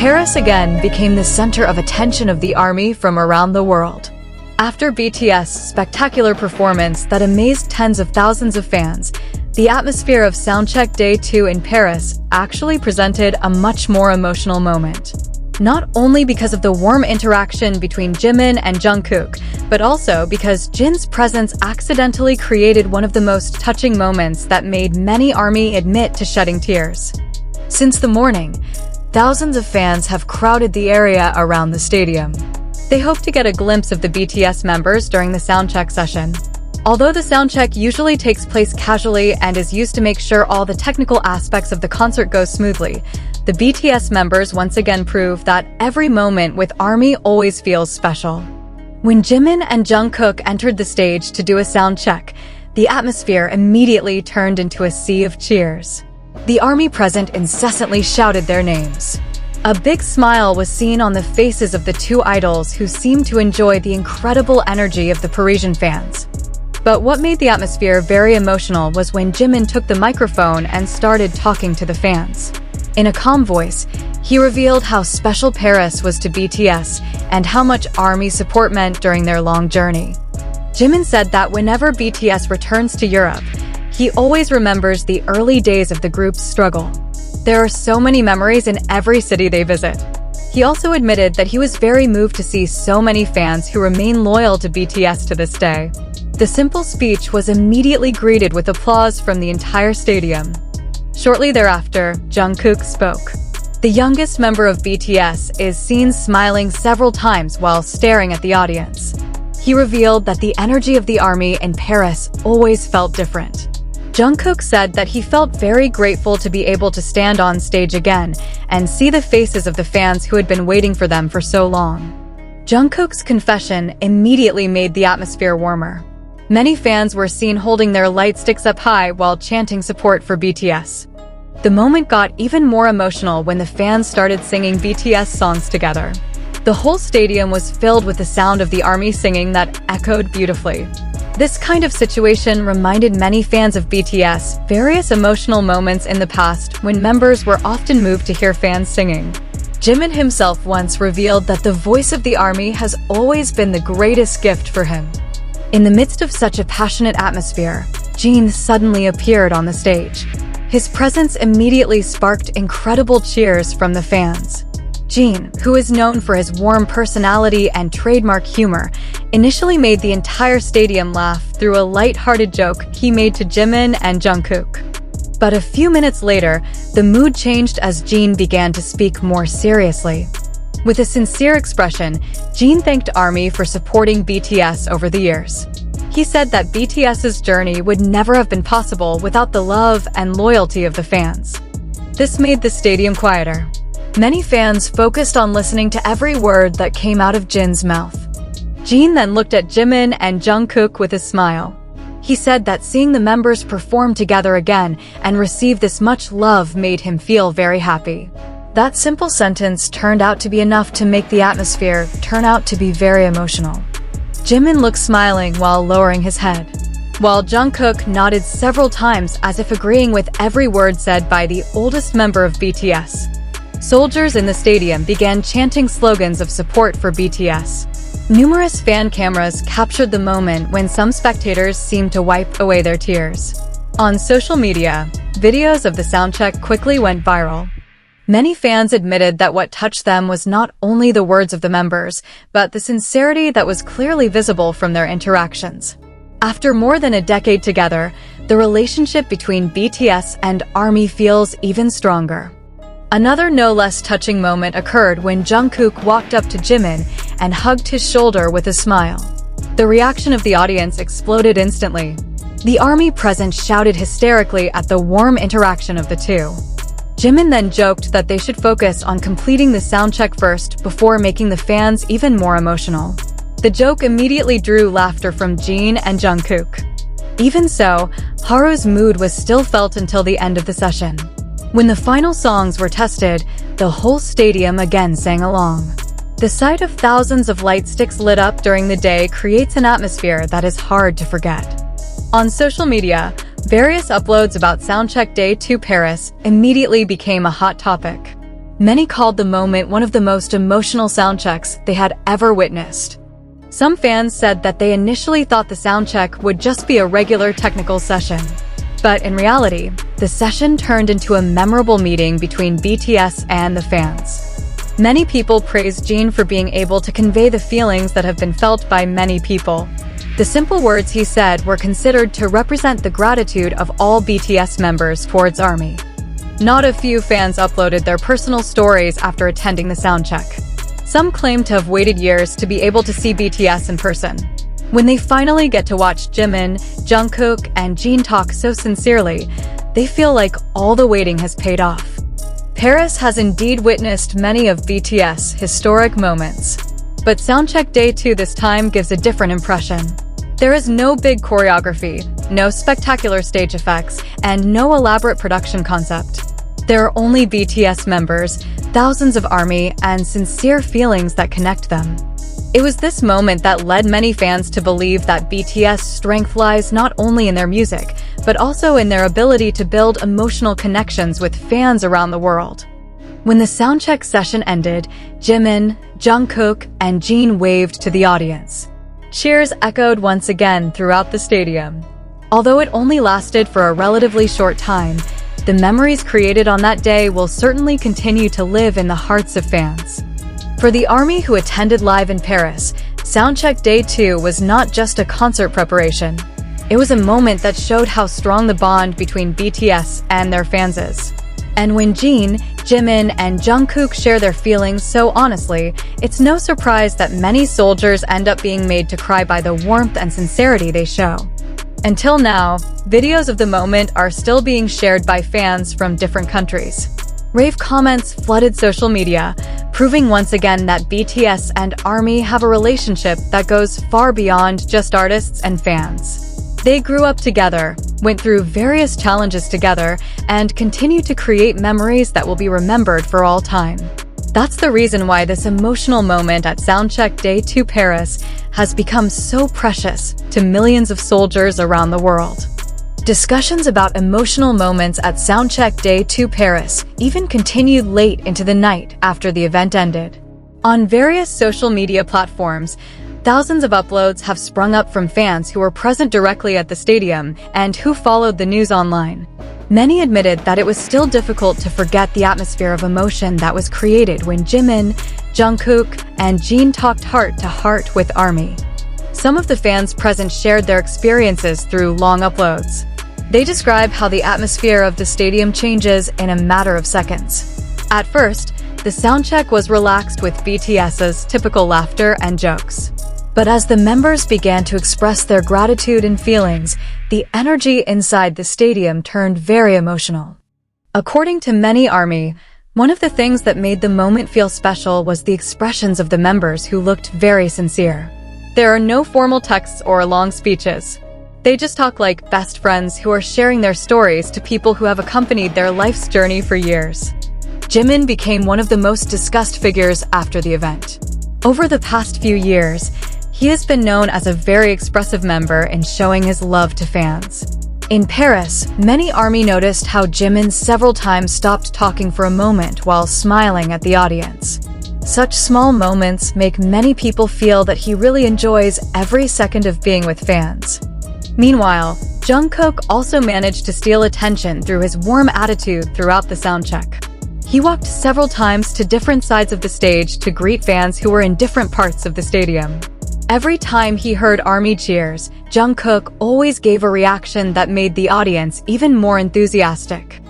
Paris again became the center of attention of the ARMY from around the world. After BTS' spectacular performance that amazed tens of thousands of fans, the atmosphere of Soundcheck Day 2 in Paris actually presented a much more emotional moment. Not only because of the warm interaction between Jimin and Jungkook, but also because Jin's presence accidentally created one of the most touching moments that made many ARMY admit to shedding tears. Since the morning, thousands of fans have crowded the area around the stadium. They hope to get a glimpse of the BTS members during the soundcheck session. Although the soundcheck usually takes place casually and is used to make sure all the technical aspects of the concert go smoothly, the BTS members once again prove that every moment with ARMY always feels special. When Jimin and Jungkook entered the stage to do a sound check, the atmosphere immediately turned into a sea of cheers. The ARMY present incessantly shouted their names. A big smile was seen on the faces of the two idols who seemed to enjoy the incredible energy of the Parisian fans. But what made the atmosphere very emotional was when Jimin took the microphone and started talking to the fans. In a calm voice, he revealed how special Paris was to BTS and how much ARMY support meant during their long journey. Jimin said that whenever BTS returns to Europe, he always remembers the early days of the group's struggle. There are so many memories in every city they visit. He also admitted that he was very moved to see so many fans who remain loyal to BTS to this day. The simple speech was immediately greeted with applause from the entire stadium. Shortly thereafter, Jungkook spoke. The youngest member of BTS is seen smiling several times while staring at the audience. He revealed that the energy of the ARMY in Paris always felt different. Jungkook said that he felt very grateful to be able to stand on stage again and see the faces of the fans who had been waiting for them for so long. Jungkook's confession immediately made the atmosphere warmer. Many fans were seen holding their light sticks up high while chanting support for BTS. The moment got even more emotional when the fans started singing BTS songs together. The whole stadium was filled with the sound of the ARMY singing that echoed beautifully. This kind of situation reminded many fans of BTS various emotional moments in the past when members were often moved to hear fans singing. Jimin himself once revealed that the voice of the ARMY has always been the greatest gift for him. In the midst of such a passionate atmosphere, Jeon suddenly appeared on the stage. His presence immediately sparked incredible cheers from the fans. Jeon, who is known for his warm personality and trademark humor, initially made the entire stadium laugh through a light-hearted joke he made to Jimin and Jungkook. But a few minutes later, the mood changed as Jeon began to speak more seriously. With a sincere expression, Jeon thanked ARMY for supporting BTS over the years. He said that BTS's journey would never have been possible without the love and loyalty of the fans. This made the stadium quieter. Many fans focused on listening to every word that came out of Jin's mouth. Jeon then looked at Jimin and Jungkook with a smile. He said that seeing the members perform together again and receive this much love made him feel very happy. That simple sentence turned out to be enough to make the atmosphere turn out to be very emotional. Jimin looked smiling while lowering his head, while Jungkook nodded several times as if agreeing with every word said by the oldest member of BTS. Soldiers in the stadium began chanting slogans of support for BTS. Numerous fan cameras captured the moment when some spectators seemed to wipe away their tears. On social media, videos of the soundcheck quickly went viral. Many fans admitted that what touched them was not only the words of the members, but the sincerity that was clearly visible from their interactions. After more than a decade together, the relationship between BTS and ARMY feels even stronger. Another no less touching moment occurred when Jungkook walked up to Jimin and hugged his shoulder with a smile. The reaction of the audience exploded instantly. The ARMY present shouted hysterically at the warm interaction of the two. Jimin then joked that they should focus on completing the soundcheck first before making the fans even more emotional. The joke immediately drew laughter from Jeon and Jungkook. Even so, Haru's mood was still felt until the end of the session. When the final songs were tested, the whole stadium again sang along. The sight of thousands of light sticks lit up during the day creates an atmosphere that is hard to forget. On social media, various uploads about Soundcheck Day 2 Paris immediately became a hot topic. Many called the moment one of the most emotional soundchecks they had ever witnessed. Some fans said that they initially thought the soundcheck would just be a regular technical session. But in reality, the session turned into a memorable meeting between BTS and the fans. Many people praised Jeon for being able to convey the feelings that have been felt by many people. The simple words he said were considered to represent the gratitude of all BTS members towards ARMY. Not a few fans uploaded their personal stories after attending the soundcheck. Some claim to have waited years to be able to see BTS in person. When they finally get to watch Jimin, Jungkook, and Jeon talk so sincerely, they feel like all the waiting has paid off. Paris has indeed witnessed many of BTS' historic moments. But Soundcheck Day 2 this time gives a different impression. There is no big choreography, no spectacular stage effects, and no elaborate production concept. There are only BTS members, thousands of ARMY, and sincere feelings that connect them. It was this moment that led many fans to believe that BTS' strength lies not only in their music, but also in their ability to build emotional connections with fans around the world. When the soundcheck session ended, Jimin, Jungkook, and Jeon waved to the audience. Cheers echoed once again throughout the stadium. Although it only lasted for a relatively short time, the memories created on that day will certainly continue to live in the hearts of fans. For the ARMY who attended live in Paris, Soundcheck Day 2 was not just a concert preparation. It was a moment that showed how strong the bond between BTS and their fans is. And when Jeon, Jimin, and Jungkook share their feelings so honestly, it's no surprise that many soldiers end up being made to cry by the warmth and sincerity they show. Until now, videos of the moment are still being shared by fans from different countries. Rave comments flooded social media, proving once again that BTS and ARMY have a relationship that goes far beyond just artists and fans. They grew up together, went through various challenges together, and continue to create memories that will be remembered for all time. That's the reason why this emotional moment at Soundcheck Day 2 Paris has become so precious to millions of soldiers around the world. Discussions about emotional moments at Soundcheck Day 2 Paris even continued late into the night after the event ended. On various social media platforms, thousands of uploads have sprung up from fans who were present directly at the stadium and who followed the news online. Many admitted that it was still difficult to forget the atmosphere of emotion that was created when Jimin, Jungkook, and Jeon talked heart to heart with ARMY. Some of the fans present shared their experiences through long uploads. They describe how the atmosphere of the stadium changes in a matter of seconds. At first, the soundcheck was relaxed with BTS's typical laughter and jokes. But as the members began to express their gratitude and feelings, the energy inside the stadium turned very emotional. According to many ARMY, one of the things that made the moment feel special was the expressions of the members who looked very sincere. There are no formal texts or long speeches. They just talk like best friends who are sharing their stories to people who have accompanied their life's journey for years. Jimin became one of the most discussed figures after the event. Over the past few years, he has been known as a very expressive member in showing his love to fans. In Paris, many ARMY noticed how Jimin several times stopped talking for a moment while smiling at the audience. Such small moments make many people feel that he really enjoys every second of being with fans. Meanwhile, Jungkook also managed to steal attention through his warm attitude throughout the soundcheck. He walked several times to different sides of the stage to greet fans who were in different parts of the stadium. Every time he heard ARMY cheers, Jungkook always gave a reaction that made the audience even more enthusiastic.